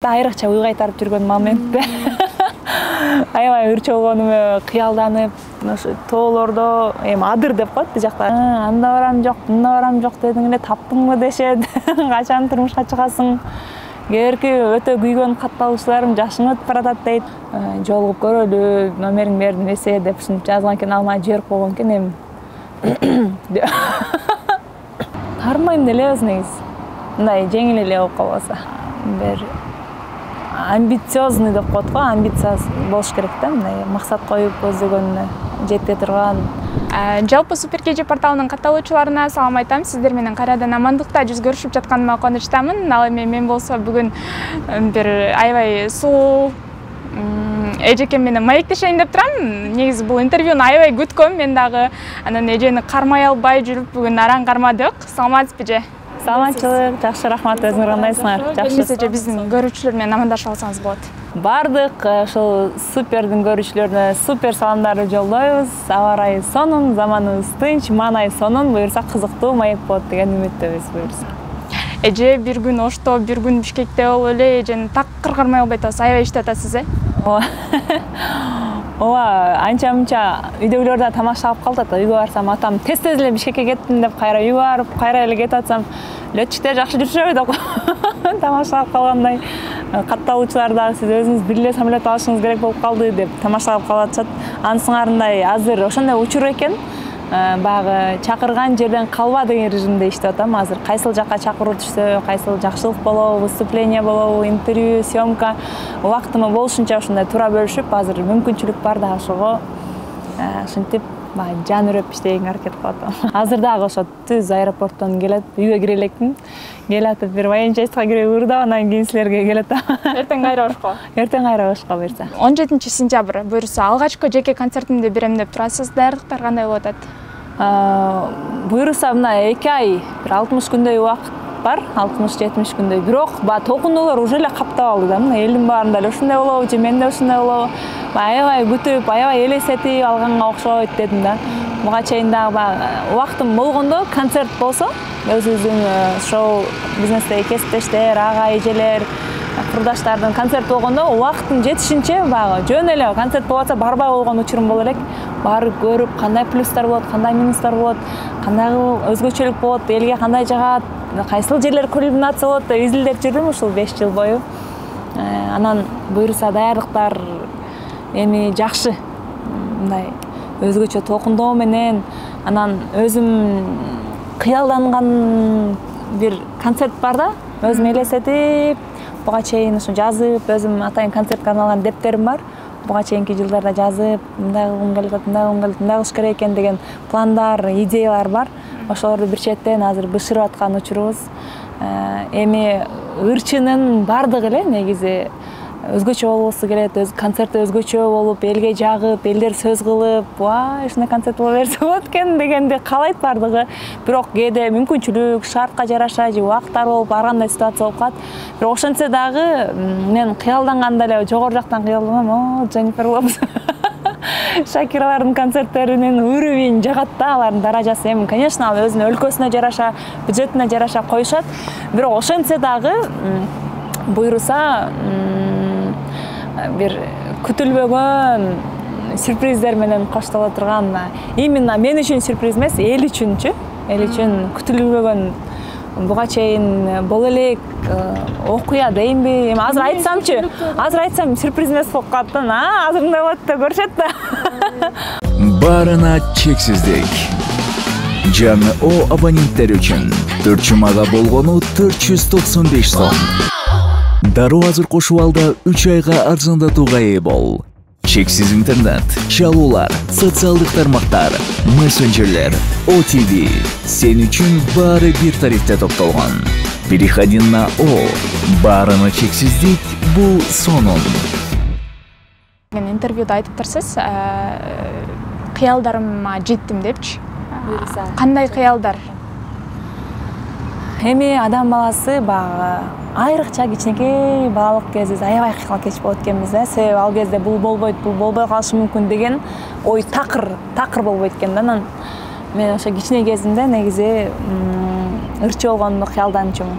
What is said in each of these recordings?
да айрыкча уй кайтарып жүргөн моментте аябай ырчы болгонума кыялданып ошо тоолордо эми адыр деп коет бул жакта анда барам жок мында барам жок дедиң эле таптыңбы дешет качан турмушка чыгасың кээерки өтө күйгөн катталуучуларым жашың өтүп баратат дейт жолугуп көрөлү номериңди бердим эсе деп ушинтип жазган экен алмай жиберип койгон экен эми таарынбайм делебиз негизи мындай жеңил эле болуп калбаса бир амбициозный деп коет го амбициясы болуш керек да мындай максат коюп көздөгөнүнө жете турган. Жалпы Супер Кеже порталынын катталуучуларына салам айтам. Сиздер менен кайрадан амандыкта жүз көрүшүп жатканыма кубанычтамын. Ал эми мен болсо бүгүн бир аябай сулуу эжекем менен маектешейин деп турам. Негизи бул интервьюну аябай күткөм. Мен дагы анан эжени кармай албай жүрүп бүгүн араң кармадык. Саламатсызбы эже? Саламатчылык, жакшы рахмат. Өзүңөр кандайсыңар? Жакшы. Эже биздин көрүүчүлөр менен амандашып алсаңыз болот. Бардык ошол супердин көрүүчүлөрүнө супер саламдарды жолдойбуз. Аба ырайы сонун, заманыбыз тынч, маанай сонун, буюрса кызыктуу маек болот деген үмүттөбүз буюрса. Эже бир күн Ошто, бир күн Бишкекте болуп эле эжени такыр кармай албай атасыз. Аябай иштеп атасыз, Ооба, анча-мынча үйдөгүлөр да тамашалап калат. Үйгө барсам атам тез-тез эле Бишкекке кеттим деп кайра үйгө барып, кайра эле кетип атсам, летчиктер жакшы жүрүшөбү деп тамашалап калгандай. Катталуучулар дагы сиз өзүңүз бир эле самолет алышыңыз керек болуп калды деп тамашалап калып атышат. Анысыңарындай азыр ошондой учур экен. Баягы чакырган жерден калба деген режимде иштеп атам. Азыр кайсыл жакка чакыруу түшсө, кайсыл жакшылык болобу, выступление болобу, интервью, съемка убактымы болушунча ушундай туура бөлүшүп, азыр мүмкүнчүлүк бар да ошого ушинтип жан үрөп иштегенге аракет кылып атам. Азыр дагы ошо түз аэропорттон келет, үйгө кире элекмин. Келатып бир военчество кирип ырдап анан кийин силерге келет. Эртең кайра ошко. Эртең кайра ошко буюрса. 17-сентябрь буюрса алгачкы жеке концертимди берем деп турасыз. Даярдыктар кандай болуп атат? Буюрса мына 2 ай, бир 60 күндөй убакыт бар, 60-70 күндөй. Бирок толкундуулар уже эле каптап алды да. Мына элдин баарында эле ушундай болобу же менде ушундай болобу? Аябай күтүп, аябай элестетип алганга окшойт дедим да. Буга чейин дагы убактым болгондо концерт болсо, өзүбүздүн шоу бизнестеги кесиптештер, ага эжелер, курдаштардын концерт болгондо убактым жетишинче жөн эле концерт болуп атса барбай койгон учурум боло элек. Барып көрүп, кандай плюстар болот, кандай минустар болот, кандай өзгөчөлүк болот, элге кандай жагат, кайсыл жерлер кульминация болот деп изилдеп жүрдүм ушул 5 жыл бою. Анан буюрса даярдыктар эми жакшы. Мындай өзгөчө толкундоо менен анан өзүм кыялданган бир концерт бар да, өзүм элестетип, буга чейин ушу жазып, өзүм атайын концертке арналган дептерим бар. Буга чейинки жылдарда жазып, мындай кылгым келип атат, мындай кылыш керек экен деген пландар, идеялар бар. Ошолорду бир четтен азыр бышырып аткан учурубуз. Эми ырчынын бардыгы эле негизи өзгөчө болбосу келет, концерти өзгөчө болуп, элге жагып, элдер сөз кылып, ушундай концерт боло берсе болот экен дегенди каалайт бардыгы. Бирок кээде мүмкүнчүлүк, шартка жараша же убакыттар болуп, ар кандай ситуация болуп калат. Бирок ошентсе дагы мен кыялданганда эле жогору жактан кыялданам, Дженнифер Лопес. Шакиралардын концерттеринин уровень жагат да, алардын даражасы. Эми, конечно, ал өзүнүн өлкөсүнө жараша, бюджетине жараша коюшат. Бирок ошентсе дагы буйруса бир күтүлбөгөн сюрприздер менен коштоло турган, именно мен үчүн сюрприз эмес, эл үчүнчү, эл үчүн күтүлбөгөн буга чейин боло элек окуя дейинби? Эми азыр айтсам сюрприз эмес болуп калат да. Азыр мындай болот деп көрүшөт да. Баарына чексиздик. Жаңы О абоненттер үчүн 4 жумага болгону 495 сом. Дароо азыр кошуп алда 3 айга арзандатууга ээ бол. Чексиз интернет, чалуулар, социалдык тармактар, мессенджерлер, OTV. Сен үчүн баары бир тарифте топтолгон. Переходи на О. Баарына чексиздик бул сонун. Интервьюда айтыптырсыз, кыялдарыма жеттим депчи. Кандай кыялдар? Эми адам баласы айрыкча кичинекей балалык кезибиз аябай кыйла кеч болот экенбиз да. Себеби ал кезде бул болбой калышы мүмкүн деген ой такыр болбойт экен да. Анан мен ошо кичине кезимде негизи ырчы болгонду кыялданчумун.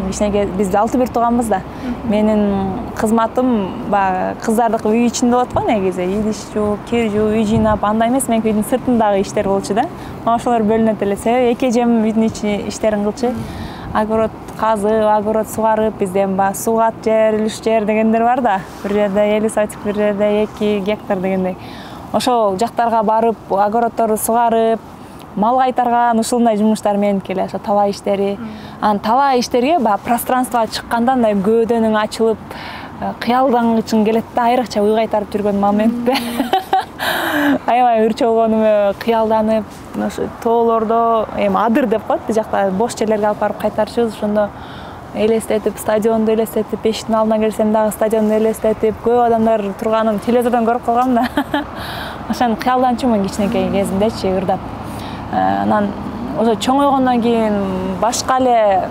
Кичине биз 6-1 тууганбыз да. Менин кызматым баягы кыздардыкы үй ичинде болот го негизи. Идиш жууп, кир жууп, үй жыйнап, андай эмес, менин үйдүн сыртындагы иштер болчу да. Ошолор бөлүнөт эле. Себеби эки эжем үйдүн ичи иштерин кылчу. Огород казып, огород сугарып, бизден баягы сугат жер, үлүш жер дегендер бар да. Бир жерде 50 сотик, бир жерде 2 гектар дегендей. Ошол жактарга барып, огороддорду сугарып, мал кайтарган ушундай жумуштар меники эле, ошо талаа иштери. Анан талаа иштерге баягы пространствого чыкканда мындай көөдөнүң ачылып, кыялдангычың келет да, айрыкча уй кайтарып жүргөн моментте. Аябай ырчы болгонума кыялданып, ошо тоолордо, эми адыр деп коет, бул жакта бош жерлерге алып барып кайтарчыбыз, ошондо элестетип, стадионду элестетип, эшиктин алдына келсем дагы стадионду элестетип, көп адамдар турганын телевизордон көрүп калгам да. Ошону кыялданчумун кичинекей кезимдечи, ырдап. Анан ошо чоңойгондон кийин башка эле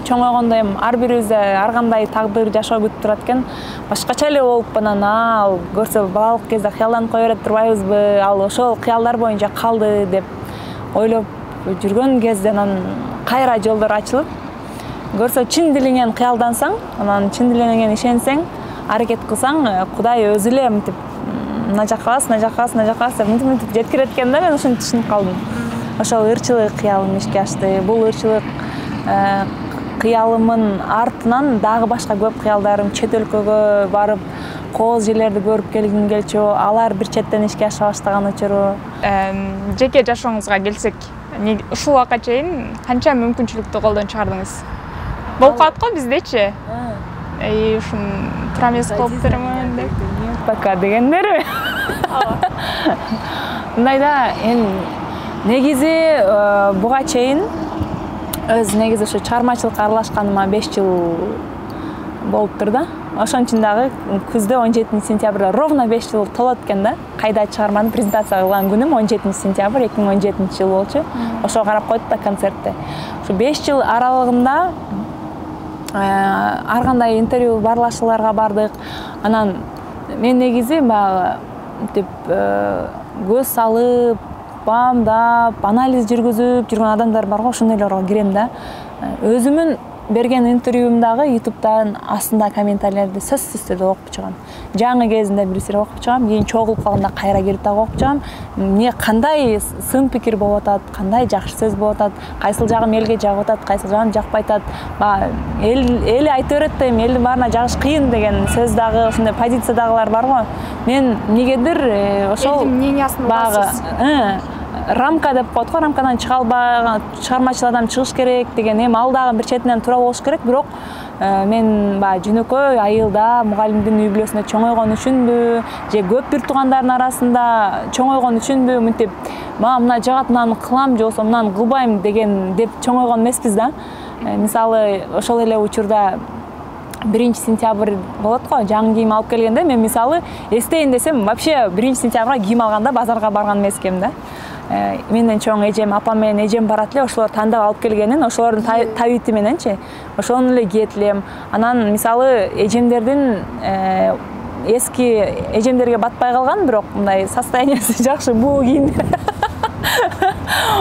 чоңойгондо эми ар бирибизде ар кандай тагдыр жашоо күтүп турат экен. Башкача эле болуп анан ал көрсө балалык кезде кыялданып кое берет турбайбызбы? Ал ошол кыялдар боюнча калды деп ойлоп жүргөн кезде анан кайра жолдор ачылып, көрсө чын дилиңен кыялдансаң, анан чын дилиңен ишенсең, аракет кылсаң, Кудай өзү эле мынтип мына жакка бас, мына жакка бас, мына жакка бас деп мынтип жеткирет экен да, мен ошону түшүнүп калдым. Ошол ырчылык кыялым ишке ашты. Бул ырчылык кыялымын артынан дагы башка көп кыялдарым, чет өлкөгө барып, кооз жерлерди көрүп келгим келчү, алар бир четтен ишке аша баштаган учуру. Жеке жашооңузга келсек, ушул убакка чейин канча мүмкүнчүлүктү колдон чыгардыңыз? Болуп калат го биздечи. Ушун туура эмес кылыптырмын деп. Пока дегендерби? Мындай да, эми негизи буга чейин өз негизи ошо чыгармачылыкка аралашканыма 5 жыл болуптур да. Ошон үчүн дагы күздө 17 сентябрда ровно 5 жыл толот экен да. Кайда чыгарманы презентация кылган күнүм 17 сентябрь 2017 жыл болчу. Ошо карап койдук да концертте. Ошо 5 жыл аралыгында ар кандай интервью барлашууларга бардык. Анан мен негизи баягы деп көз салып, баамдап, анализ жүргүзүп жүргөн адамдар бар го, ошондойлорго кирем да. Өзүмүн берген интервьюмдагы YouTube'дан астында комментарийлерди сөзсүз түрдө окуп чыгам. Жаңы кезинде бирсире окуп чыгам, кийин чогулуп калганда кайра кирип дагы окуп чыгам. Эмне кандай сын пикир болуп атат, кандай жакшы сөз болуп атат, кайсыл жагым элге жагып атат, кайсыл жагым жакпай атат. Эл айтып берет да, эми элдин баарына жагыш кыйын деген сөз дагы, ошондой позициядагылар бар го. Мен эмнегедир ошол элдин мнениясын угасыз. Рамка деп коет го, рамкадан чыга албаган чыгармачыл адам чыгыш керек деген, эми ал дагы бир четинен туура болуш керек, бирок мен баягы жөнөкөй айылда мугалимдин үй бүлөсүндө чоңойгон үчүнбү, же көп бир туугандардын арасында чоңойгон үчүнбү, мынтип мага мына жагат, мынаны кылам же болбосо мынаны кылбайм деген деп чоңойгон эмеспиз да. Мисалы ошол эле учурда 1 сентябрь болот го, жаңы кийим алып келгенде мен мисалы эстейин десем, вообще 1 сентябрга кийим алганда базарга барган эмес экенмин да. Менден чоң эжем, апам менен эжем барат эле, ошолор тандап алып келгенин, ошолордун табити мененчи, ошону эле кийет элем. Анан мисалы эжемдердин эски эжемдерге батпай калган, бирок мындай состояниясы жакшы буу кийимдер.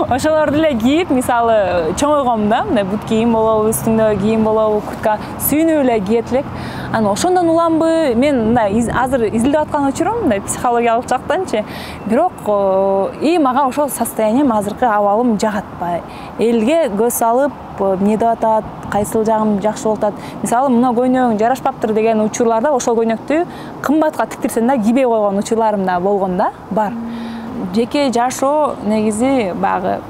Ошолорду эле кийип, мисалы чоңойгом да, мындай бут кийим болобу, үстүңдө кийим болобу, куртка сүйүнүп эле киет элек. Анан ошондон уламбы, мен мындай азыр изилдеп аткан учурум, мындай психологиялык жактанчы. Бирок мага ошол состоянием, азыркы абалым жагат. Элге көз салып, эмне деп атат, кайсыл жагым жакшы болуп атат. Мисалы, мына көйнөгүң жарашпаптыр деген учурларда ошол көйнөктү кымбатка тиктирсем да кийбей койгон учурларым да болгон да, бар. Жеке жашоо негизи баягы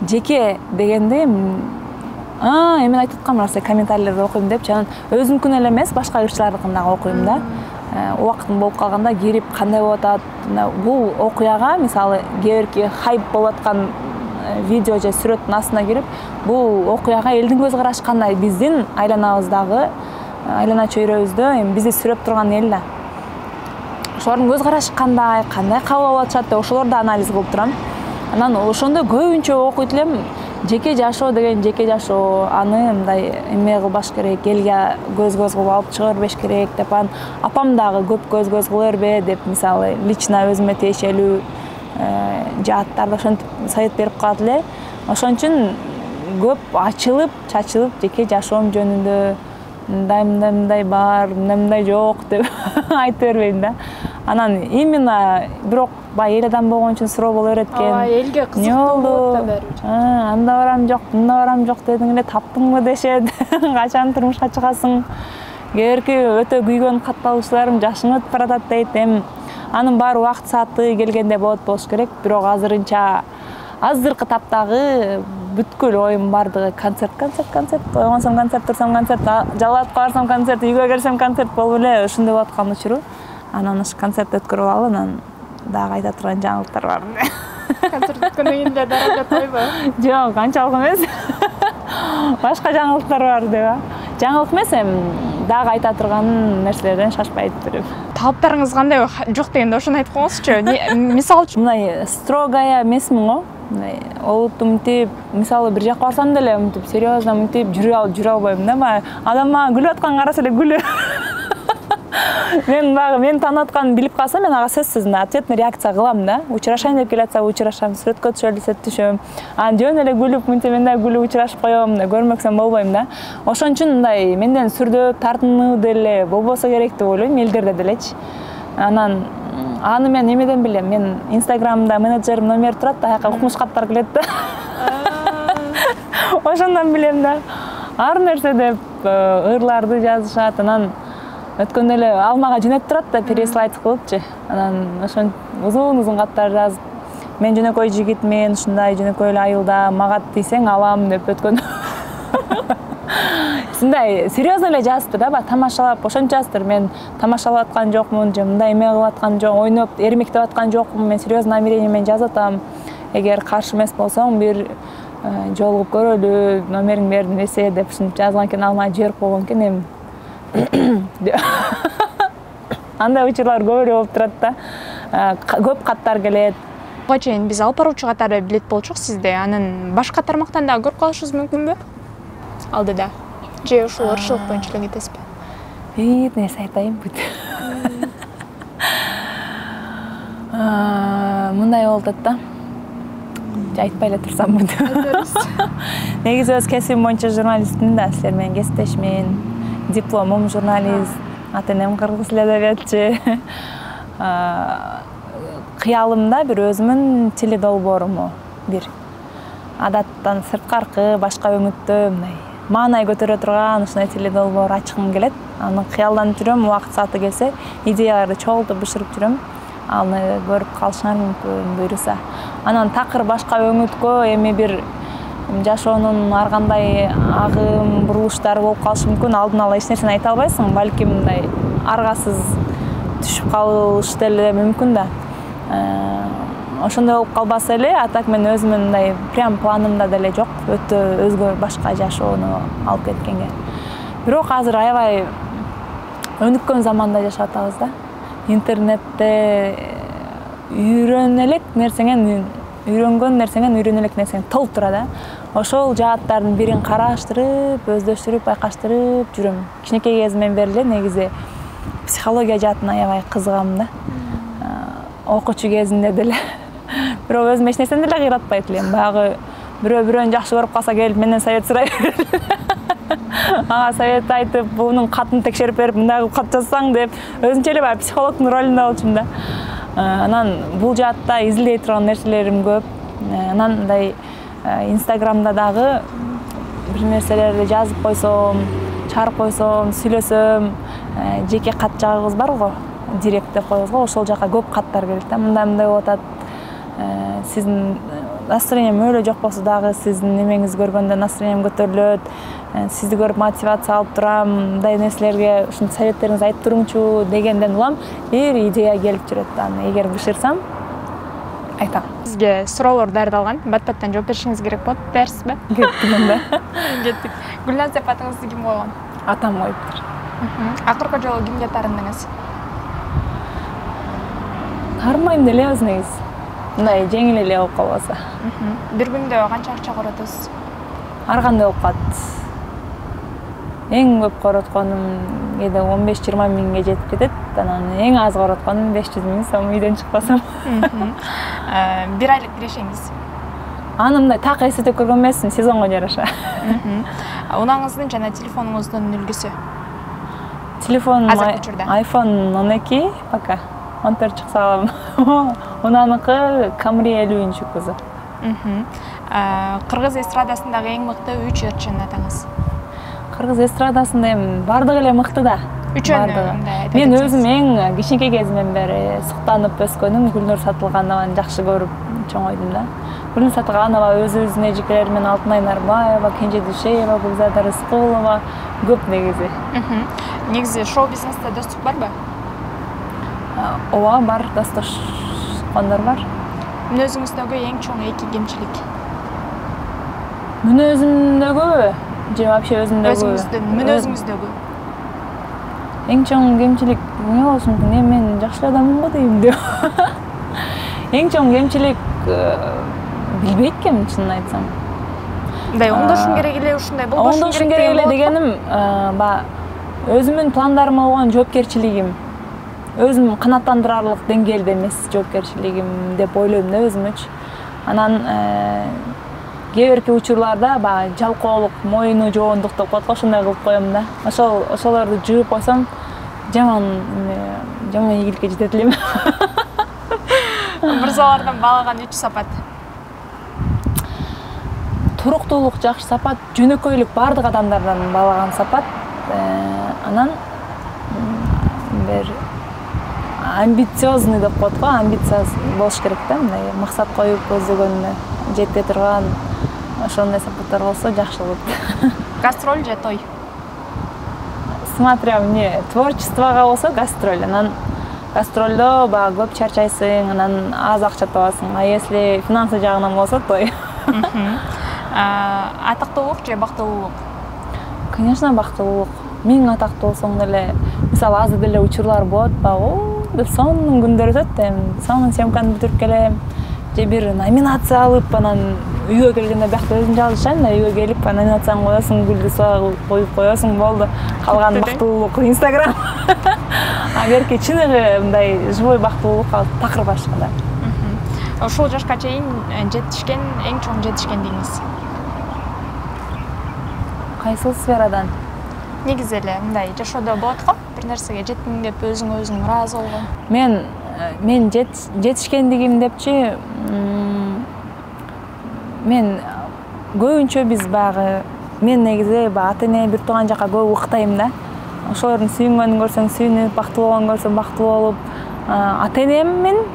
жеке дегенде эмен айтып аткам нарсе комментарийлерди окуйм депчи, анан өзүмкүн эле эмес, башка ырчылардыкын дагы окуйм да. Убактым болуп калганда кирип кандай болуп атат, бул окуяга мисалы кээ бирки хайп болуп аткан видео же сүрөттүн астына кирип, бул окуяга элдин көз карашы кандай, биздин айланабыздагы, айлана чөйрөбүздө эми бизди сүрөп турган эл да. Ошолордун көз карашы кандай кабыл алып атышат деп ошолорду анализ кылып турам. Анан ошондо көбүнчө окуйт элем, жеке жашоо деген жеке жашоо, аны мындай эме кылбаш керек, элге көз-көз кылып алып чыга бербеш керек деп, апам дагы көп көз-көз кыла бербе деп, мисалы лично өзүмө тиешелүү жааттарды ошентип совет берип калат эле. Ошон үчүн көп ачылып, чачылып жеке жашоом жөнүндө мындай бар, мындай жок деп айта бербейм да. Анан именно бирок баягы эл адам болгон үчүн суроо боло берет экен. Элге кызыктуу болот да баары. Анда барам жок, мында барам жок дедиң эле таптыңбы дешет. Качан турмушка чыгасың? Кээерки өтө күйгөн катталуучуларым жашың өтүп баратат дейт. Анын баары убакыт сааты келгенде болуш керек. Бирок азыркы таптагы бүткүл оюм бардыгы концерт. Ойгонсом концерт, турсам концерт, жалаатка барсам концерт, үйгө келсем концерт болуп эле ушундай болуп аткан учуру. Анан ушу концерт өткөрүп алып, анан дагы айта турган жаңылыктар бар. Концерт өткөндөн кийин деле даража тойбу? Жок, анчалык эмес. Башка жаңылыктар бар деп. Жаңылык эмес, дагы айта турган нерселерден шашпай айтып берем. Талаптарыңыз кандай жок дегенде ошону айтып коюңузчу. Мисалы үчүн мындай строгая эмесмин го. Олутту мынтип, мисалы бир жакка барсам деле мынтип серьезно мынтип жүрө албайм да. Адам мага күлүп атканын караса эле күлөм. Мен таанып атканын билип калсам, мен ага сөзсүз ответный реакция кылам да. Учурашайын деп келатса, учурашам, сүрөткө түшөлү десе түшөм. Анан жөн эле күлүп, мынтип мындай күлүп учурашып коём, көрмөксөм болбойм да. Ошон үчүн мындай менден сүрдөө, тартынуу деле болбосо керек деп ойлойм, элдерде делечи. Анан аны мен эмеден билем? Мен Инстаграмда менеджерим номер турат да, аяка укмуш каттар келет да. Ошондон билем да. Ар нерсе деп ырларды жазышат, анан өткөндө эле ал мага жөнөтүп турат да, переслайд кылыпчы. Анан ошон узун каттар жазып, мен жөнөкөй жигитмин, ушундай жөнөкөй эле айылда, мага тийсең алам деп өткөн. Сындай серьезно эле жазыптыр да, тамашалап, ошончо жазыптыр. Мен тамашалап аткан жокмун, же мындай эме кылып аткан жок, ойноп, эрмектеп аткан жокмун. Мен серьезно намерение менен жазып атам. Эгер каршы эмес болсоң, бир жолугуп көрөлү, номериңди бердим десе деп ушинтип жазган экен, алмай жиберип койгон экен. Андай учурлар көп эле болуп турат да. Көп каттар келет. Буга чейин биз алып баруучу катары билет болчук сизде. Анын башка тармактан дагы көрүп калышыбыз мүмкүнбү? Алдыда. Же ушул ырчылык боюнча эле кетесизби? Нерсе айтайын бүт. Мындай болуп атат да. Айтпай эле турсам бүт. Негизи өз кесибим боюнча журналистмин да, силер менен кесиптешмин. Дипломум журналист, ата-энем кыргыз тил эдебиятчы. Кыялымда бир өзүмүн тили долбооруму, бир адаттан сырткаркы, башка өңүттө мындай маанай көтөрө турган ушундай тили долбоор ачкым келет. Аны кыялданып жүрөм, убакыт сааты келсе, идеяларды чогултуп бышырып жүрөм. Аны көрүп калышыңар мүмкүн буйруса. Анан такыр башка өңүткө эми бир жашоонун ар кандай агым, бурулуштары болуп калышы мүмкүн. Алдын ала эч нерсени айта албайсың, балким мындай аргасыз түшүп калыш деле мүмкүн да. Ошондой болуп калбаса эле, а так мен өзүмүн мындай прям планымда деле жок, өтө өзгө башка жашоону алып кеткенге. Бирок азыр аябай өнүккөн заманда жашап атабыз да. Интернетте үйрөнгөн нерсеңен толуп тура да. Ошол жааттардын бирин караштырып, өздөштүрүп, байкаштырып жүрөм. Кичинекей кезимден бери эле негизи психология жаатына аябай кызыгам да. Окуучу кезимде деле. Бирок өзүм эч нерсени деле кыйратпайт элем. Баягы бирөөнү жакшы көрүп калса келип менден совет сурай. Ага совет айтып, бунун катын текшерип берип, мындай кылып кат жазсаң деп, өзүнчө эле баягы психологдун ролунда болчумун да. Анан бул жаатта изилдей турган нерселерим көп. Анан мындай Инстаграмда дагы бир нерселерди жазып койсом, чыгарып койсом, сүйлөсөм, жеке кат жагыбыз бар го, директ деп коебуз го, ошол жака көп каттар келет да. Мындай болуп атат. Сиздин настроением өлө жок болсо дагы сиздин немеңизди көргөндө настроением көтөрүлөт. Сизди көрүп мотивация алып турам, мындай нерселерге ушинтип советтериңизди айтып туруңчу дегенден улам бир идея келип жүрөт да. Эгер бышырсам, айтам. Сизге суроолор даярдалган. Бат-баттан жооп беришиңиз керек болот. Даярсызбы? Кеттим да. Кеттик. Гүлназ деп атыңызды ким койгон? Атам коюптур. Акыркы жолу кимге таарындыңыз? Таарынбайм делебиз негизи. Мындай жеңил эле болуп калбаса. Бир күндө канча акча коротосуз? Ар кандай болуп калат. Эң көп коротконум кээде 15-20 миңге жетип кетет. Анан эң аз коротконум 500 миң сом үйдөн чыкпасам. Бир айлык кирешеңиз. Аны мындай так эсептеп көргөн эмесмин, сезонго жараша. Унаңыздын жана телефонуңуздун үлгүсү? Телефонум Азыркы учурда. iPhone 12 пока. 14 чыкса алам. Унаныкы Camry 50 кузов. Кыргыз эстрадасындагы эң мыкты 3 ырчын атаңыз. Кыргыз эстрадасында эми бардыгы эле мыкты да. Үчөөнү Мен өзүм эң кичинекей кезимден бери суктанып өскөнүм Гүлнур Сатылганованы жакшы көрүп чоңойдум да. Гүлнур Сатылганова өзүбүздүн эжекелери менен Алтынай Нарбаева, Кенже Дүйшеева, Гүлзада Рыскулова көп негизи. Негизи шоу бизнесте достук барбы? Ооба, бар, достошкондор бар. Мүнөзүңүздөгү эң чоң 2 кемчилик? Мүнөзүмдөгү же вообще өзүмдөгү? Мүнөзүңүздөгү. Эң чоң кемчилик эмне болушу мүмкүн? Мен жакшы адаммын го дейм деп. Эң чоң кемчилик билбейт экенмин, чынын айтсам. Мындай оңдошум керек эле, ушундай болбошум керек эле дегеним, өзүмдүн пландарыма болгон жоопкерчилигим, өзүм канааттандырарлык деңгээлде эмес жоопкерчилигим деп ойлойм да өзүмөчү. Анан кээ бирки учурларда баягы жалкоолук, моюну жоондук деп коет го, ошондой кылып коем да. Ошолорду жыгып койсом, жаман ийгиликке жетет элем. Мырзалардан баалаган 3 сапат? Туруктуулук жакшы сапат, жөнөкөйлүк бардык адамдардан баалаган сапат. Анан бир амбициозный деп коет го, амбицияз болуш керек да, мындай максат коюп көздөгөнүнө жете турган ошондой сапаттар болсо жакшы болот. Гастроль же той? Смотря эмне, творчествого болсо гастроль, анан гастролдо баягы көп чарчайсың, анан аз акча табасың. А если финансы жагынан болсо той. Атактуулук же бактылуулук? Конечно, бактылуулук. Миң атактуу болсоң деле, мисалы азыр деле учурлар болот, деп сонун күндөр өтөт, сонун съемканы бүтүрүп келем, же бир номинация алып, анан үйгө келгенде биякта өзүм жалгыз жашайм да, үйгө келип номинацияны коесуң, гүлдү суга коюп коесуң, болду. Калган бактылуулук Instagram. А берки чыныгы мындай живой бактылуулук такыр башка да. Ошол жашка чейин жетишкен эң чоң жетишкендигиңиз? Кайсыл сферадан? Негизи эле мындай жашоодо болот го, бир нерсеге жеттим деп өзүң ыраазы болгон. Мен жетишкендигим депчи, мен көбүнчө биз баягы, мен негизи ата-эне бир тууган жака көп уктайм да. Ошолордун сүйүнгөнүн көрсөң сүйүнүп, бактылуу болгонун көрсөң бактылуу болуп,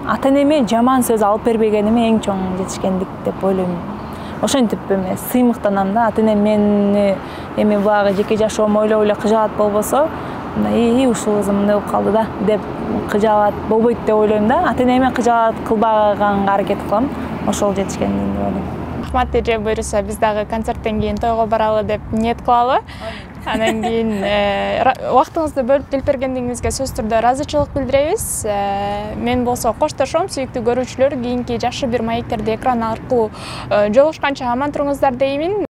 ата-энеме жаман сөз алып бербегениме эң чоң жетишкендик деп ойлойм. Ошентип эме сыймыктанам да, ата-энем мени эми баягы жеке жашоом ойлоп эле кыжаат болбосо, мындай ушул кызым эмне болуп калды да деп кыжаат болбойт деп ойлойм да. Ата-энеме кыжаат кылбаганга аракет кылам. Ошол жетишкендигим деп ойлойм. Рахмат эже, буюрса биз дагы концерттен кийин тойго баралы деп ниет кылалы. Анан кийин убактыңызды бөлүп келип бергендигиңизге сөзсүз түрдө ыраазычылык билдиребиз. Мен болсо коштошом, сүйүктүү көрүүчүлөр, кийинки жакшы бир маектерде экран аркылуу жолугушканча аман туруңуздар деймин.